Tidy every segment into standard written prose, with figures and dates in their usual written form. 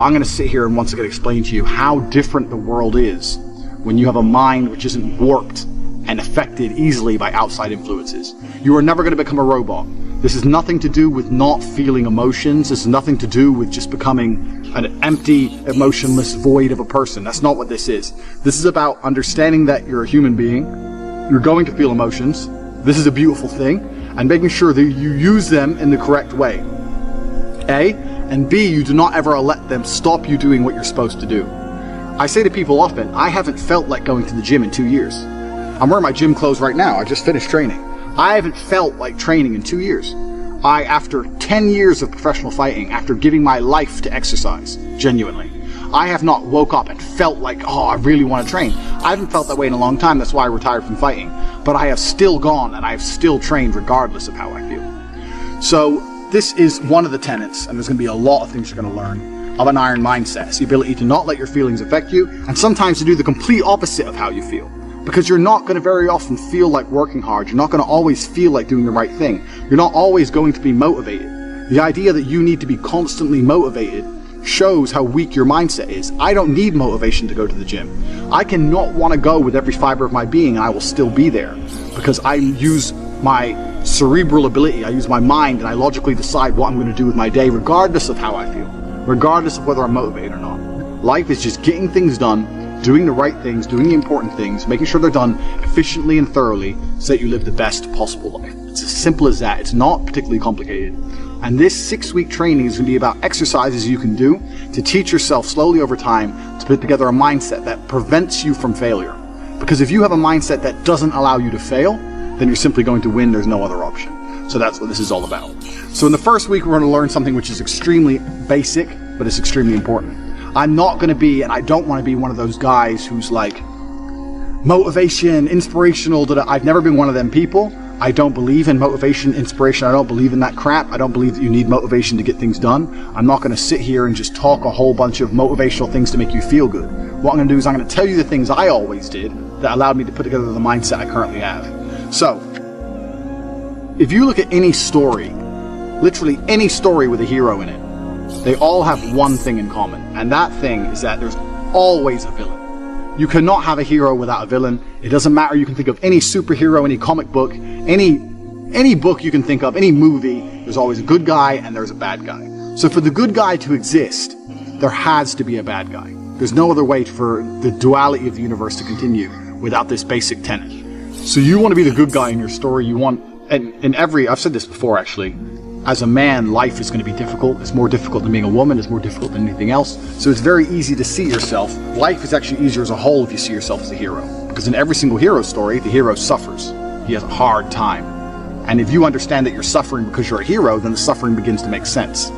I'm going to sit here and once again explain to you how different the world is when you have a mind which isn't warped and affected easily by outside influences. You are never going to become a robot. This has nothing to do with not feeling emotions. This has nothing to do with just becoming an empty, emotionless void of a person. That's not what this is. This is about understanding that you're a human being. You're going to feel emotions. This is a beautiful thing. And making sure that you use them in the correct way. A. And B, you do not ever let them stop you doing what you're supposed to do. I say to people often, I haven't felt like going to the gym in 2 years. I'm wearing my gym clothes right now. I just finished training. I haven't felt like training in 2 years. After 10 years of professional fighting, after giving my life to exercise, genuinely, I have not woke up and felt like, oh, I really want to train. I haven't felt that way in a long time. That's why I retired from fighting. But I have still gone and I have still trained regardless of how I feel. So this is one of the tenets, and there's going to be a lot of things you're going to learn, of an iron mindset. It's the ability to not let your feelings affect you, and sometimes to do the complete opposite of how you feel. Because you're not going to very often feel like working hard. You're not going to always feel like doing the right thing. You're not always going to be motivated. The idea that you need to be constantly motivated shows how weak your mindset is. I don't need motivation to go to the gym. I cannot want to go with every fiber of my being, and I will still be there. Because I use my cerebral ability, I use my mind, and I logically decide what I'm going to do with my day regardless of how I feel. Regardless of whether I'm motivated or not. Life is just getting things done, doing the right things, doing the important things, making sure they're done efficiently and thoroughly so that you live the best possible life. It's as simple as that. It's not particularly complicated. And this 6-week training is going to be about exercises you can do to teach yourself slowly over time to put together a mindset that prevents you from failure. Because if you have a mindset that doesn't allow you to fail, then you're simply going to win. There's no other option. So that's what this is all about. So in the first week, we're going to learn something which is extremely basic, but it's extremely important. I'm not going to be, and I don't want to be one of those guys who's like motivation, inspirational. I've never been one of them people. I don't believe in motivation, inspiration. I don't believe in that crap. I don't believe that you need motivation to get things done. I'm not going to sit here and just talk a whole bunch of motivational things to make you feel good. What I'm going to do is I'm going to tell you the things I always did that allowed me to put together the mindset I currently have. So, if you look at any story, literally any story with a hero in it, they all have one thing in common, and that thing is that there's always a villain. You cannot have a hero without a villain. It doesn't matter. You can think of any superhero, any comic book, any book you can think of, any movie, there's always a good guy and there's a bad guy. So for the good guy to exist, there has to be a bad guy. There's no other way for the duality of the universe to continue without this basic tenet. So you want to be the good guy in your story. You want, and I've said this before actually, as a man, life is going to be difficult. It's more difficult than being a woman. It's more difficult than anything else. So it's very easy to see yourself. Life is actually easier as a whole if you see yourself as a hero. Because in every single hero story, the hero suffers. He has a hard time. And if you understand that you're suffering because you're a hero, then the suffering begins to make sense.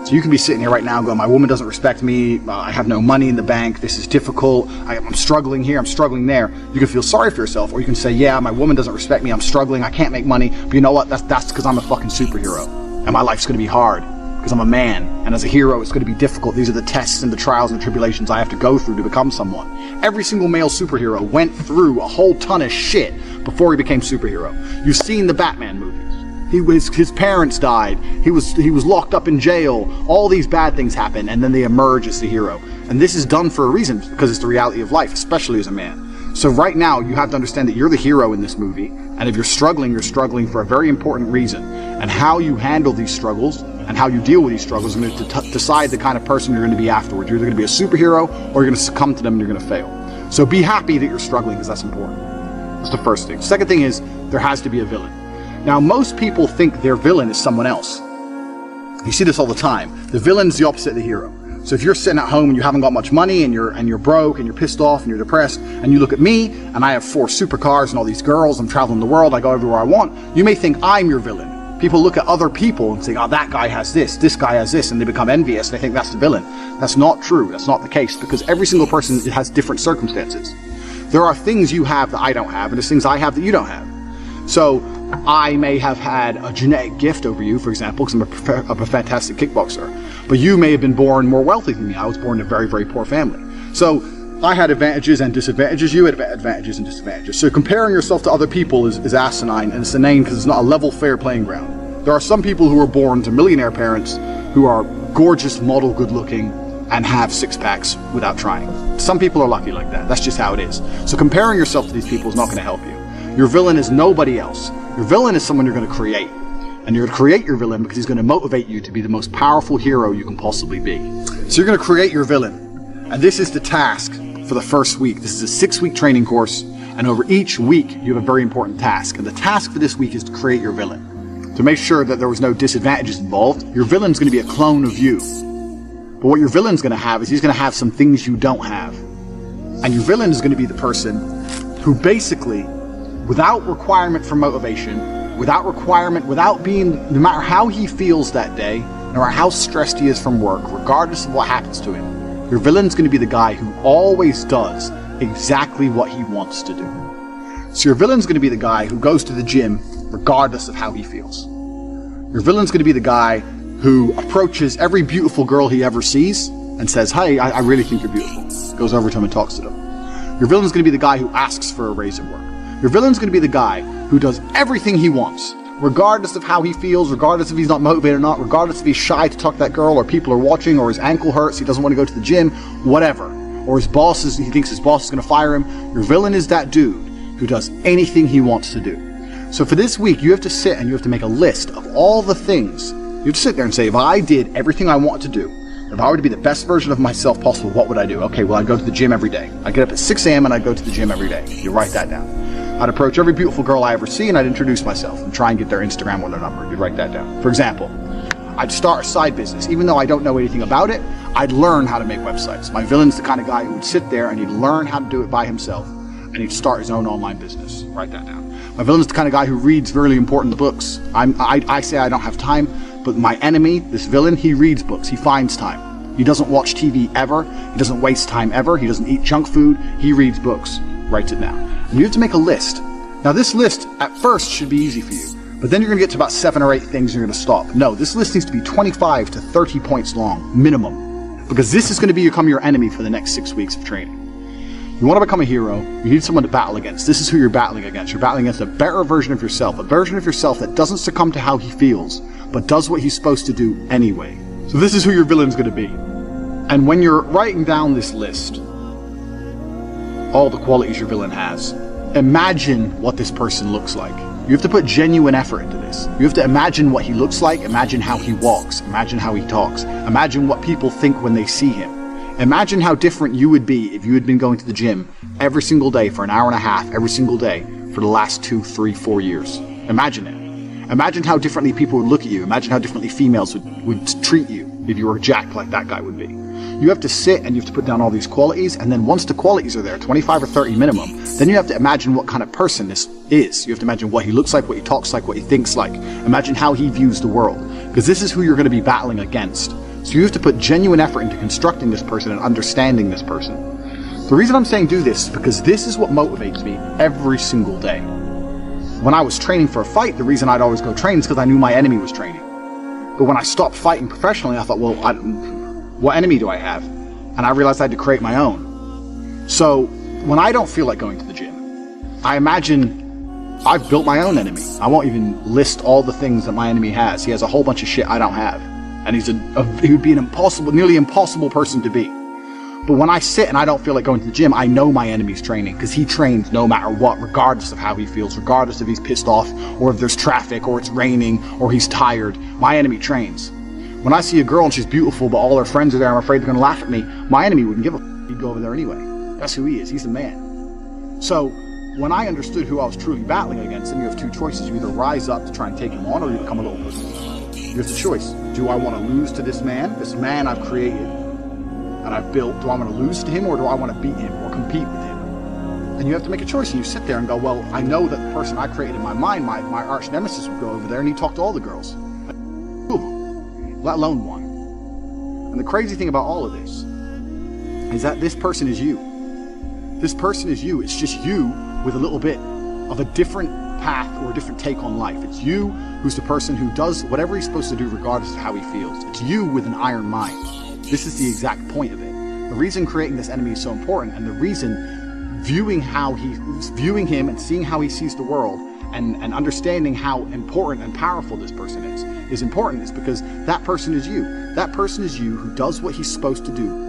So you can be sitting here right now going, my woman doesn't respect me, I have no money in the bank, this is difficult, I'm struggling here, I'm struggling there. You can feel sorry for yourself, or you can say, yeah, my woman doesn't respect me, I'm struggling, I can't make money, but you know what, that's because I'm a fucking superhero. And my life's going to be hard, because I'm a man, and as a hero it's going to be difficult. These are the tests and the trials and the tribulations I have to go through to become someone. Every single male superhero went through a whole ton of shit before he became superhero. You've seen the Batman movies. His parents died, he was locked up in jail, all these bad things happen, and then they emerge as the hero. And this is done for a reason, because it's the reality of life, especially as a man. So right now, you have to understand that you're the hero in this movie, and if you're struggling for a very important reason. And how you handle these struggles, and how you deal with these struggles, is going to decide the kind of person you're going to be afterwards. You're either going to be a superhero, or you're going to succumb to them and you're going to fail. So be happy that you're struggling, because that's important. That's the first thing. Second thing is, there has to be a villain. Now, most people think their villain is someone else. You see this all the time. The villain's the opposite of the hero. So if you're sitting at home and you haven't got much money and you're broke and you're pissed off and you're depressed, and you look at me and I have 4 supercars and all these girls, I'm traveling the world, I go everywhere I want, you may think I'm your villain. People look at other people and say, oh, that guy has this guy has this, and they become envious and they think that's the villain. That's not true. That's not the case, because every single person has different circumstances. There are things you have that I don't have, and there's things I have that you don't have. So I may have had a genetic gift over you, for example, because I'm a fantastic kickboxer. But you may have been born more wealthy than me. I was born in a very, very poor family. So I had advantages and disadvantages. You had advantages and disadvantages. So comparing yourself to other people is asinine, and it's inane because it's not a level, fair playing ground. There are some people who are born to millionaire parents who are gorgeous, model, good looking, and have six-packs without trying. Some people are lucky like that. That's just how it is. So comparing yourself to these people is not going to help you. Your villain is nobody else. Your villain is someone you're going to create. And you're going to create your villain because he's going to motivate you to be the most powerful hero you can possibly be. So you're going to create your villain. And this is the task for the first week. This is a 6-week training course. And over each week, you have a very important task. And the task for this week is to create your villain. To make sure that there was no disadvantages involved, your villain's going to be a clone of you. But what your villain's going to have is he's going to have some things you don't have. And your villain is going to be the person who basically, without requirement for motivation, without being, no matter how he feels that day, no matter how stressed he is from work, regardless of what happens to him, your villain's going to be the guy who always does exactly what he wants to do. So your villain's going to be the guy who goes to the gym regardless of how he feels. Your villain's going to be the guy who approaches every beautiful girl he ever sees and says, "Hey, I really think you're beautiful." Goes over to him and talks to them. Your villain's going to be the guy who asks for a raise at work. Your villain's going to be the guy who does everything he wants, regardless of how he feels, regardless if he's not motivated or not, regardless if he's shy to talk to that girl or people are watching or his ankle hurts, he doesn't want to go to the gym, whatever. Or his boss he thinks his boss is going to fire him. Your villain is that dude who does anything he wants to do. So for this week, you have to sit and you have to make a list of all the things. You have to sit there and say, if I did everything I want to do, if I were to be the best version of myself possible, what would I do? Okay, well, I'd go to the gym every day. I'd get up at 6 a.m. and I'd go to the gym every day. You write that down. I'd approach every beautiful girl I ever see and I'd introduce myself and try and get their Instagram or their number. You'd write that down. For example, I'd start a side business. Even though I don't know anything about it, I'd learn how to make websites. My villain's the kind of guy who would sit there and he'd learn how to do it by himself and he'd start his own online business. Write that down. My villain's the kind of guy who reads really important books. I say I don't have time, but my enemy, this villain, he reads books. He finds time. He doesn't watch TV ever. He doesn't waste time ever. He doesn't eat junk food. He reads books. Writes it down. And you have to make a list. Now this list at first should be easy for you, but then you're going to get to about 7 or 8 things and you're going to stop. No, this list needs to be 25 to 30 points long, minimum, because this is going to become your enemy for the next 6 weeks of training. You want to become a hero, you need someone to battle against. This is who you're battling against. You're battling against a better version of yourself, a version of yourself that doesn't succumb to how he feels, but does what he's supposed to do anyway. So this is who your villain's going to be. And when you're writing down this list, all the qualities your villain has, imagine what this person looks like. You have to put genuine effort into this. You have to imagine what he looks like, imagine how he walks, imagine how he talks, imagine what people think when they see him. Imagine how different you would be if you had been going to the gym every single day for an hour and a half, every single day for the last 2, 3, 4 years. Imagine it. Imagine how differently people would look at you. Imagine how differently females would treat you if you were jacked like that guy would be. You have to sit and you have to put down all these qualities, and then once the qualities are there, 25 or 30 minimum, then you have to imagine what kind of person this is. You have to imagine what he looks like, what he talks like, what he thinks like. Imagine how he views the world, because this is who you're going to be battling against. So you have to put genuine effort into constructing this person and understanding this person. The reason I'm saying do this is because this is what motivates me every single day. When I was training for a fight, the reason I'd always go train is because I knew my enemy was training. But when I stopped fighting professionally, I thought, well, what enemy do I have? And I realized I had to create my own. So when I don't feel like going to the gym, I imagine I've built my own enemy. I won't even list all the things that my enemy has. He has a whole bunch of shit I don't have. And he would be an nearly impossible person to be. But when I sit and I don't feel like going to the gym, I know my enemy's training, because he trains no matter what, regardless of how he feels, regardless if he's pissed off, or if there's traffic, or it's raining, or he's tired. My enemy trains. When I see a girl and she's beautiful, but all her friends are there, I'm afraid they're going to laugh at me, my enemy wouldn't give a f***. He'd go over there anyway. That's who he is. He's the man. So when I understood who I was truly battling against, then you have 2 choices. You either rise up to try and take him on, or you become a little pussy. Here's the choice. Do I want to lose to this man I've created and I've built? Do I want to lose to him, or do I want to beat him or compete with him? And you have to make a choice, and you sit there and go, well, I know that the person I created in my mind, my arch nemesis, would go over there and he'd talk to all the girls. 2 of them, let alone 1. And the crazy thing about all of this is that this person is you. This person is you. It's just you with a little bit of a different path or a different take on life. It's you who's the person who does whatever he's supposed to do regardless of how he feels. It's you with an iron mind. This is the exact point of it. The reason creating this enemy is so important, and the reason viewing him and seeing how he sees the world and understanding how important and powerful this person is important is because that person is you. That person is you who does what he's supposed to do